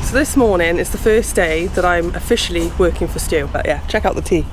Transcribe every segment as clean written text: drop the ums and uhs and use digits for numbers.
So this morning is the first day that I'm officially working for Stu. But yeah, check out the tea.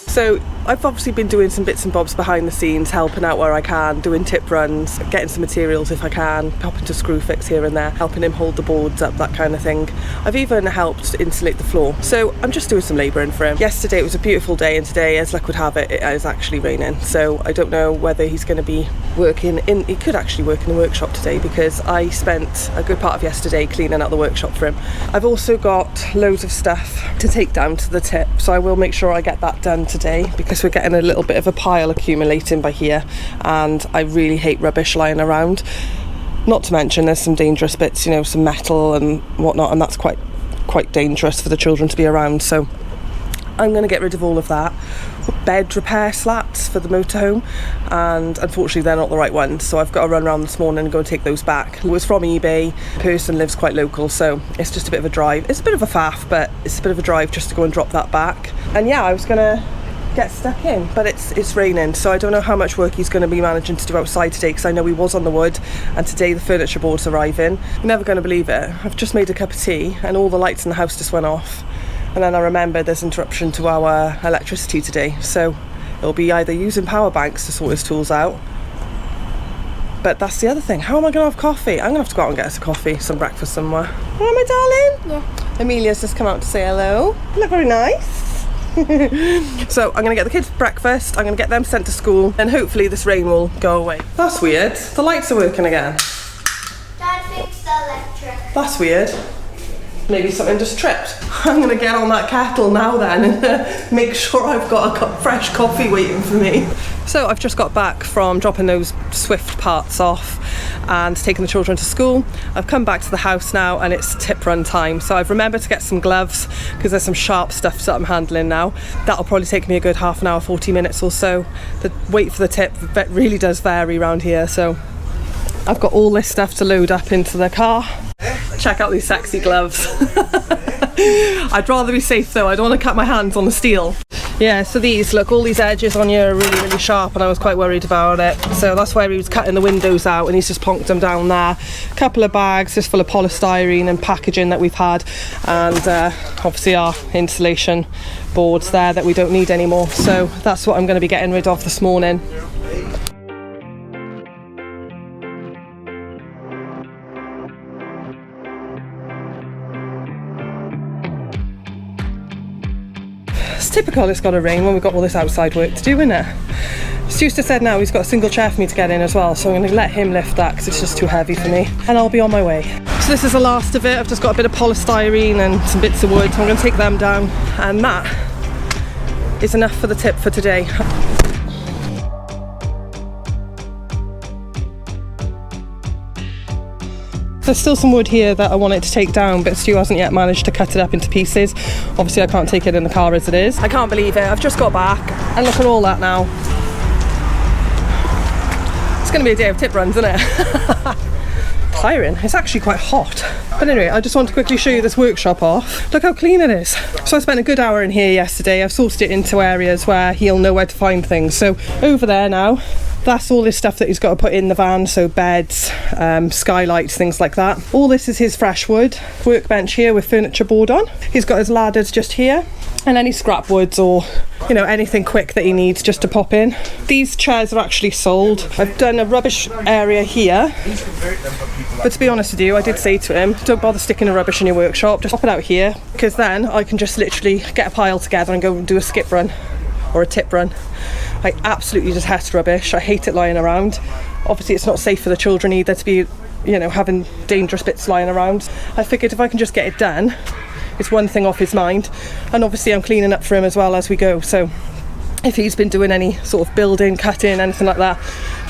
So I've obviously been doing some bits and bobs behind the scenes, helping out where I can, doing tip runs, getting some materials if I can, helping to screw fix here and there, helping him hold the boards up, that kind of thing. I've even helped to insulate the floor. So I'm just doing some labouring for him. Yesterday it was a beautiful day, and today, as luck would have it, it is actually raining. So I don't know whether he's going to be working in, he could actually work in the workshop today, because I spent a good part of yesterday cleaning out the workshop for him. I've also got loads of stuff to take down to the tip, so I will make sure I get that done today, because we're getting a little bit of a pile accumulating by here, and I really hate rubbish lying around. Not to mention there's some dangerous bits, you know, some metal and whatnot, and that's quite dangerous for the children to be around, so I'm going to get rid of all of that. Bed repair slats for the motorhome, and unfortunately they're not the right ones, so I've got to run around this morning and go and take those back. It was from eBay. The person lives quite local, so it's just a bit of a drive. It's a bit of a faff, but it's a bit of a drive just to go and drop that back. And yeah, I was going to get stuck in, but it's raining, so I don't know how much work he's going to be managing to do outside today, because I know he was on the wood, and today the furniture board's arriving. You're never going to believe it. I've just made a cup of tea and all the lights in the house just went off, and then I remembered there's interruption to our electricity today, so it'll be either using power banks to sort his tools out. But that's the other thing, how am I going to have coffee? I'm going to have to go out and get us a coffee, some breakfast somewhere. Oh, my darling? Yeah. Emilia's just come out to say hello. You look very nice. So I'm going to get the kids breakfast, I'm going to get them sent to school, and hopefully this rain will go away. That's weird. The lights are working again. Dad fixed the electric. That's weird. Maybe something just tripped. I'm going to get on that kettle now then and make sure I've got a fresh coffee waiting for me. So I've just got back from dropping those Swift parts off and taking the children to school. I've come back to the house now and it's tip run time. So I've remembered to get some gloves because there's some sharp stuff that I'm handling now. That'll probably take me a good half an hour, 40 minutes or so. The wait for the tip really does vary around here. So I've got all this stuff to load up into the car. Check out these sexy gloves. I'd rather be safe though, I don't want to cut my hands on the steel. Yeah, so these, look, all these edges on here are really sharp, and I was quite worried about it. So that's where he was cutting the windows out, and he's just plonked them down there. A couple of bags just full of polystyrene and packaging that we've had, and obviously our insulation boards there that we don't need anymore. So that's what I'm going to be getting rid of this morning. It's typical it's got to rain when we've got all this outside work to do, isn't it? Stu said now he's got a single chair for me to get in as well, so I'm going to let him lift that because it's just too heavy for me, and I'll be on my way. So this is the last of it. I've just got a bit of polystyrene and some bits of wood, so I'm going to take them down, and that is enough for the tip for today. There's still some wood here that I wanted to take down, but Stu hasn't yet managed to cut it up into pieces. Obviously I can't take it in the car as it is. I can't believe it, I've just got back and look at all that now. It's going to be a day of tip runs, isn't it? Tiring. It's actually quite hot. But anyway, I just want to quickly show you this workshop off. Look how clean it is. So I spent a good hour in here yesterday. I've sorted it into areas where he'll know where to find things. So over there now, that's all this stuff that he's got to put in the van, so beds, skylights, things like that. All this is his fresh wood. Workbench here with furniture board on. He's got his ladders just here, and any scrap woods or, you know, anything quick that he needs just to pop in. These chairs are actually sold. I've done a rubbish area here, but to be honest with you, I did say to him, don't bother sticking the rubbish in your workshop, just pop it out here, because then I can just literally get a pile together and go and do a skip run or a tip run. I absolutely detest rubbish. I hate it lying around. Obviously it's not safe for the children either to be, you know, having dangerous bits lying around. I figured if I can just get it done, it's one thing off his mind, and obviously I'm cleaning up for him as well as we go. So if he's been doing any sort of building, cutting, anything like that,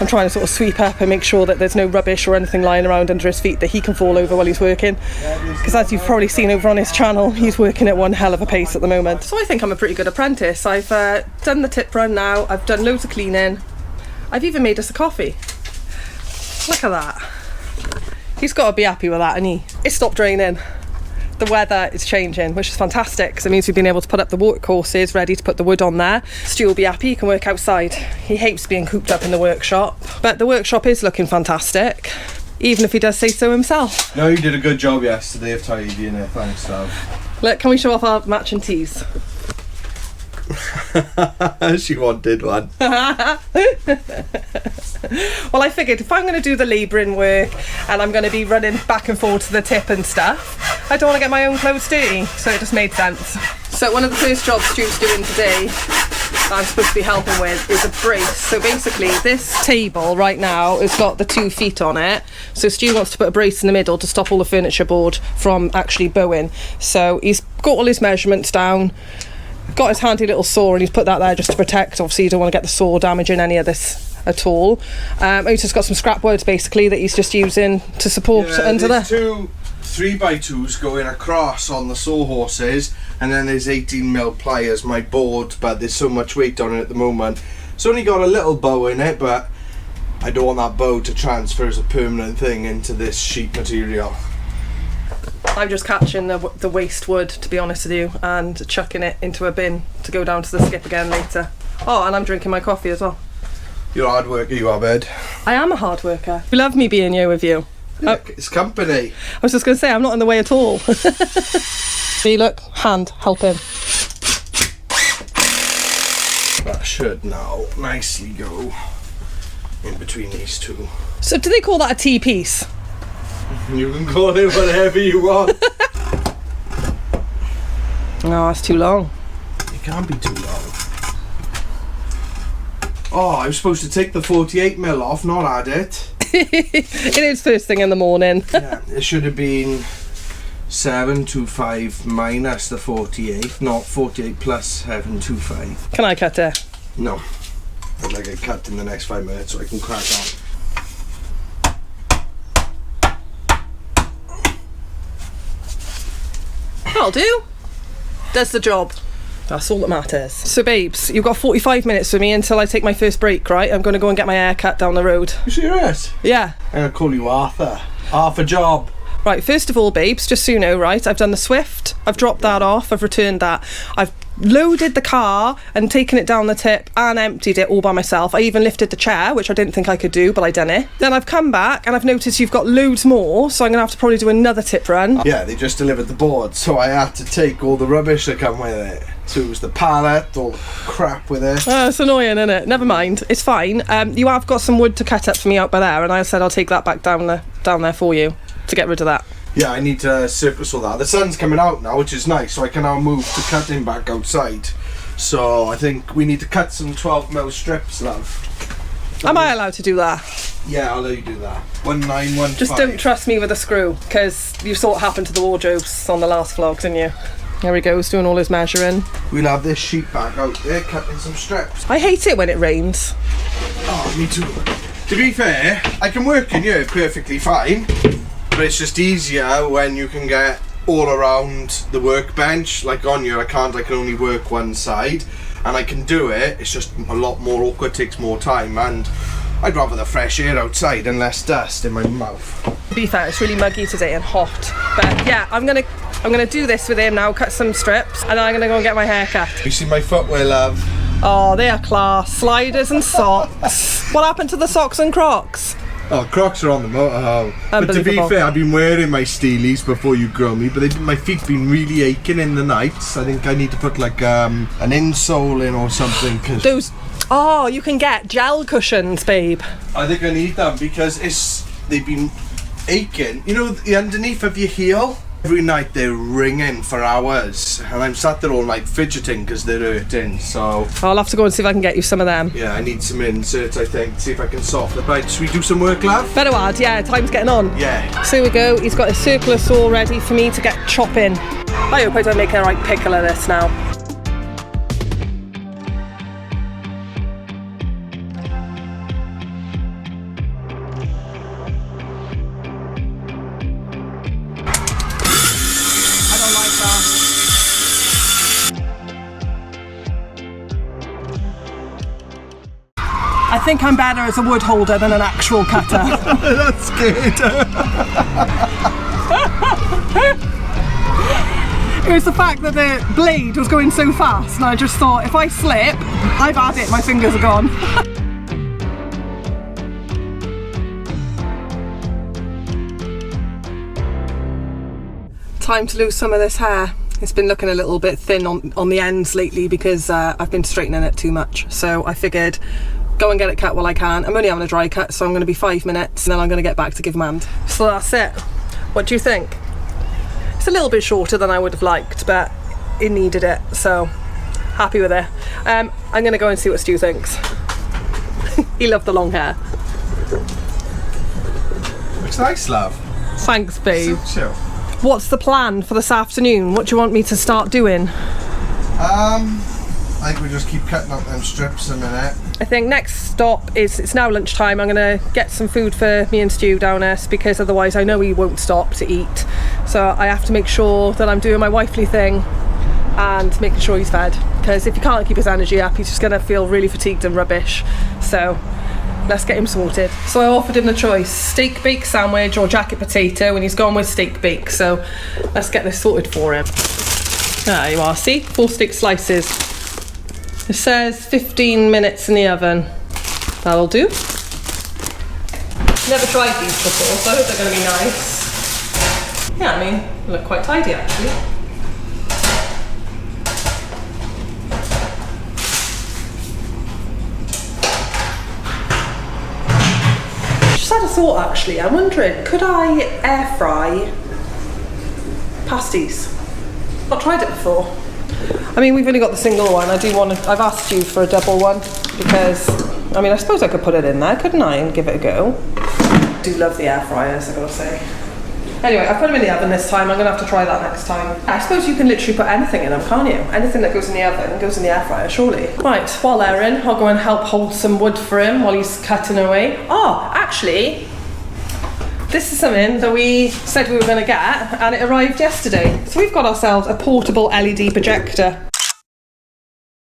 I'm trying to sort of sweep up and make sure that there's no rubbish or anything lying around under his feet that he can fall over while he's working, because as you've probably seen over on his channel, he's working at one hell of a pace at the moment. So I think I'm a pretty good apprentice. I've done the tip run now, I've done loads of cleaning, I've even made us a coffee. Look at that. He's got to be happy with that, hasn't he? It stopped raining. the weather is changing, which is fantastic because it means we've been able to put up the workhorses ready to put the wood on there. Stu will be happy, he can work outside. He hates being cooped up in the workshop, but the workshop is looking fantastic, even if he does say so himself. No, you did a good job yesterday of tidying it, thanks, Sav. Look, can we show off our matching tees? She wanted one. Well, I figured if I'm going to do the labouring work and I'm going to be running back and forth to the tip and stuff, I don't want to get my own clothes dirty, so it just made sense. So one of the first jobs Stu's doing today that I'm supposed to be helping with is a brace. So basically this table right now has got the 2 feet on it, so Stu wants to put a brace in the middle to stop all the furniture board from actually bowing. So he's got all his measurements down, got his handy little saw, and he's put that there just to protect. Obviously you don't want to get the saw damaging any of this at all. He's just got some scrap wood basically that he's just using to support under there. There's 2 3x2s going across on the sawhorses, and then there's 18mm pliers, my board, but there's so much weight on it at the moment. It's only got a little bow in it, but I don't want that bow to transfer as a permanent thing into this sheet material. I'm just catching the waste wood, to be honest with you, and chucking it into a bin to go down to the skip again later. Oh, and I'm drinking my coffee as well. You're a hard worker, you are, Ed. I am a hard worker. You love me being here with you. Look, it's company. I was just going to say, I'm not in the way at all. See, look, hand, help him. That should now nicely go in between these 2. So do they call that a T-piece? You can call it whatever you want. No, that's too long. It can't be too long. Oh, I was supposed to take the 48mm off, not add it. It is first thing in the morning. Yeah, it should have been 725 minus the 48, not 48 plus 725. Can I cut it? No. I'd like it cut in the next 5 minutes so I can crack on. That'll do. Does the job. That's all that matters. So babes, you've got 45 minutes with me until I take my first break, right? I'm going to go and get my hair cut down the road. You serious? Yeah. I'm going to call you Arthur. Arthur Job. Right, first of all, babes, just so you know, right, I've done the Swift, I've dropped that off, I've returned that. I've loaded the car and taken it down the tip and emptied it all by myself. I even lifted the chair, which I didn't think I could do, but I done it. Then I've come back and I've noticed you've got loads more, so I'm going to have to probably do another tip run. Yeah, they just delivered the board, so I had to take all the rubbish that come with it. So it was the pallet, all the crap with it. Oh, it's annoying, isn't it? Never mind, it's fine. You have got some wood to cut up for me out by there, and I said I'll take that back down there for you to get rid of that. Yeah, I need to surface all that. The sun's coming out now, which is nice, so I can now move to cutting back outside. So I think we need to cut some 12mm strips, love. Am I allowed to do that? Yeah, I'll let you do that. 1915. Just don't trust me with a screw, because you saw what happened to the wardrobes on the last vlog, didn't you? There he goes, doing all his measuring. We'll have this sheet back out there, cutting some strips. I hate it when it rains. Oh, me too. To be fair, I can work in here perfectly fine, but it's just easier when you can get all around the workbench. Like on here, I can only work one side, and I can do it. It's just a lot more awkward, takes more time, and I'd rather the fresh air outside and less dust in my mouth. To be fair, it's really muggy today and hot. But yeah, I'm gonna do this with him now, cut some strips, and then I'm gonna go and get my hair cut. You see my footwear, love? Oh, they are class. Sliders and socks. What happened to the socks and Crocs? Oh, Crocs are on the motorhome. But to be fair, I've been wearing my Steelies before you grow me, but my feet's been really aching in the nights. I think I need to put like an insole in or something. Cause those, oh, you can get gel cushions, babe. I think I need them because they've been aching. You know, the underneath of your heel? Every night they're ringing for hours, and I'm sat there all night fidgeting because they're hurting, so... I'll have to go and see if I can get you some of them. Yeah, I need some inserts, I think, see if I can soften the bite. Should we do some work, love? Better add, yeah, time's getting on. Yeah. So here we go, he's got a circular saw ready for me to get chopping. I hope I don't make a right pickle of this now. I think I'm better as a wood holder than an actual cutter. That's good. It was the fact that the blade was going so fast, and I just thought, if I slip, I've had it, my fingers are gone. Time to lose some of this hair. It's been looking a little bit thin on the ends lately because I've been straightening it too much. So I figured go and get it cut while I can. I'm only having a dry cut, so I'm going to be 5 minutes and then I'm going to get back to give Mand. So that's it. What do you think? It's a little bit shorter than I would have liked, but it needed it, so happy with it. I'm going to go and see what Stu thinks. He loved the long hair. Looks nice, love. Thanks, babe. So. What's the plan for this afternoon? What do you want me to start doing? I think we just keep cutting out them strips a minute. I think next stop is, it's now lunchtime, I'm going to get some food for me and Stu down us, because otherwise I know he won't stop to eat. So I have to make sure that I'm doing my wifely thing and making sure he's fed, because if he can't keep his energy up, he's just going to feel really fatigued and rubbish. So let's get him sorted. So I offered him the choice, steak bake sandwich or jacket potato, and he's gone with steak bake, so let's get this sorted for him. There you are, see? 4 steak slices. It says 15 minutes in the oven. That'll do. Never tried these before, so I hope they're going to be nice. Yeah, I mean, they look quite tidy actually. Just had a thought actually, I'm wondering, could I air fry pasties? I've tried it before. I mean, we've only got the single one. I do want to, I've asked you for a double one because, I mean, I suppose I could put it in there, couldn't I, and give it a go. I do love the air fryers, I've got to say. Anyway, I put them in the oven this time. I'm going to have to try that next time. I suppose you can literally put anything in them, can't you? Anything that goes in the oven goes in the air fryer, surely. Right, while they're in, I'll go and help hold some wood for him while he's cutting away. Oh, actually, this is something that we said we were going to get, and it arrived yesterday. So we've got ourselves a portable LED projector.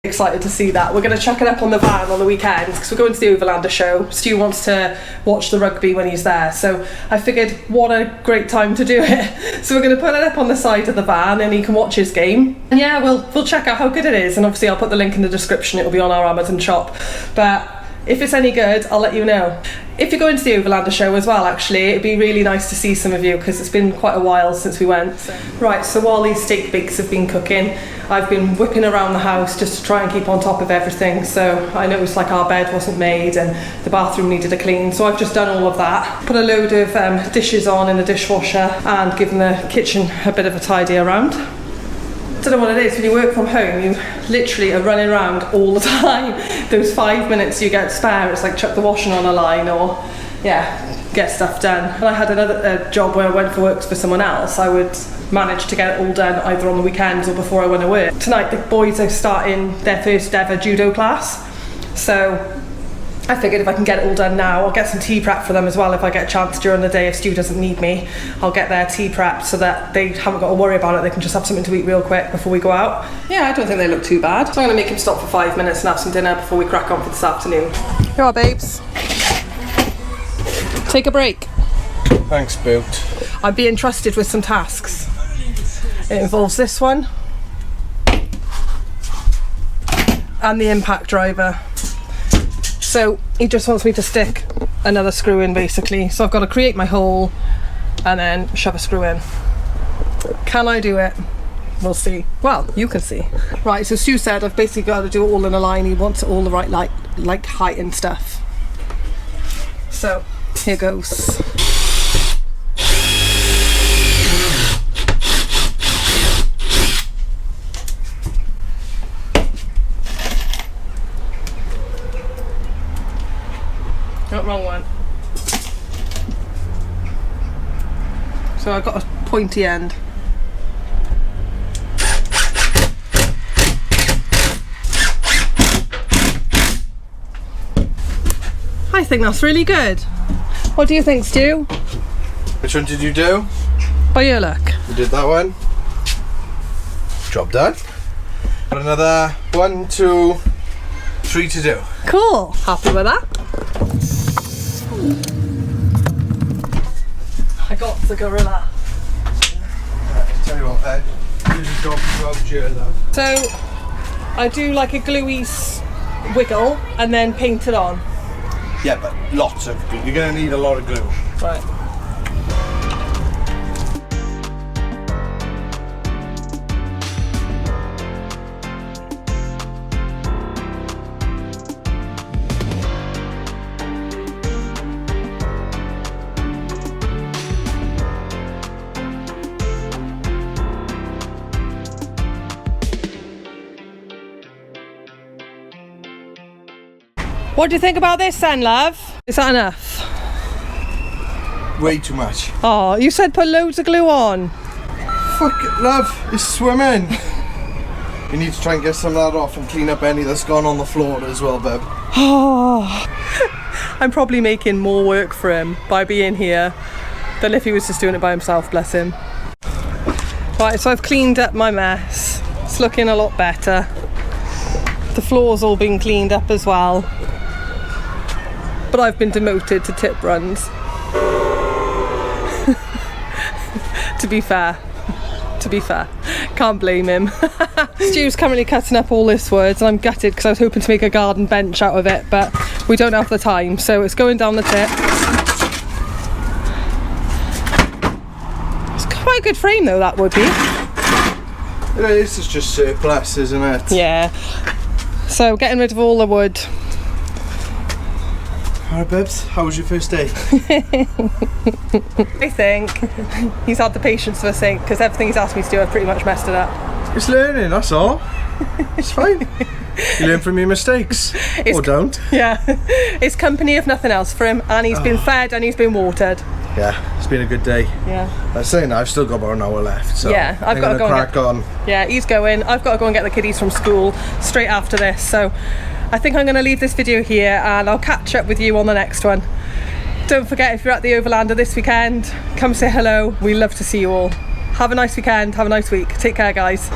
Excited to see that. We're going to chuck it up on the van on the weekends because we're going to the Overlander show. Stu wants to watch the rugby when he's there, so I figured what a great time to do it. So we're going to put it up on the side of the van and he can watch his game. And yeah, we'll check out how good it is, and obviously I'll put the link in the description. It'll be on our Amazon shop. But if it's any good, I'll let you know. If you're going to the Overlander show as well, actually, it'd be really nice to see some of you because it's been quite a while since we went. Right, so while these steak bakes have been cooking, I've been whipping around the house just to try and keep on top of everything. So I noticed like our bed wasn't made and the bathroom needed a clean, so I've just done all of that. Put a load of dishes on in the dishwasher and given the kitchen a bit of a tidy around. I don't know what it is, when you work from home, you literally are running around all the time. Those 5 minutes you get spare, it's like chuck the washing on a line or, yeah, get stuff done. And I had another job where I went for works for someone else. I would manage to get it all done either on the weekends or before I went to work. Tonight the boys are starting their first ever judo class, so I figured if I can get it all done now, I'll get some tea prep for them as well if I get a chance during the day. If Stu doesn't need me, I'll get their tea prep so that they haven't got to worry about it. They can just have something to eat real quick before we go out. Yeah, I don't think they look too bad. So I'm going to make him stop for 5 minutes and have some dinner before we crack on for this afternoon. Here you are, babes. Take a break. Thanks, Boot. I'm being trusted with some tasks. It involves this one and the impact driver. So he just wants me to stick another screw in basically. So I've got to create my hole and then shove a screw in. Can I do it? We'll see. Well, you can see. Right, so Stu said I've basically got to do it all in a line. He wants it all the right like height and stuff. So here goes. Not wrong one. So I've got a pointy end. I think that's really good. What do you think, Stu? Which one did you do? By your luck. You did that one. Job done. Got another 1, 2, 3 to do. Cool. Happy with that? I got the gorilla. Tell you what, Ed. do the job throughout here, love. So I do like a gluey wiggle and then paint it on. Yeah, but lots of glue. You're going to need a lot of glue. Right. What do you think about this then, love? Is that enough? Way too much. Oh, you said put loads of glue on. Fuck it, love. It's swimming. You need to try and get some of that off and clean up any that's gone on the floor as well, babe. Oh, I'm probably making more work for him by being here than if he was just doing it by himself, bless him. Right, so I've cleaned up my mess. It's looking a lot better. The floor's all been cleaned up as well. But I've been demoted to tip runs. To be fair. Can't blame him. Stu's currently cutting up all this wood and I'm gutted because I was hoping to make a garden bench out of it, but we don't have the time, so it's going down the tip. It's quite a good frame though, that would be. This is just surplus, isn't it? Yeah. So getting rid of all the wood. Alright, babes, how was your first day? I think he's had the patience for a sink because everything he's asked me to do, I've pretty much messed it up. It's learning, that's all. It's fine. You learn from your mistakes. Or don't. Yeah. It's company if nothing else for him, and he's been fed and he's been watered. Yeah, it's been a good day. Yeah. I'm saying that, I've still got about an hour left, so yeah, I've got to go crack on. Yeah, he's going. I've got to go and get the kiddies from school straight after this, so I think I'm going to leave this video here and I'll catch up with you on the next one. Don't forget, if you're at the Overlander this weekend, come say hello. We love to see you all. Have a nice weekend, have a nice week. Take care, guys.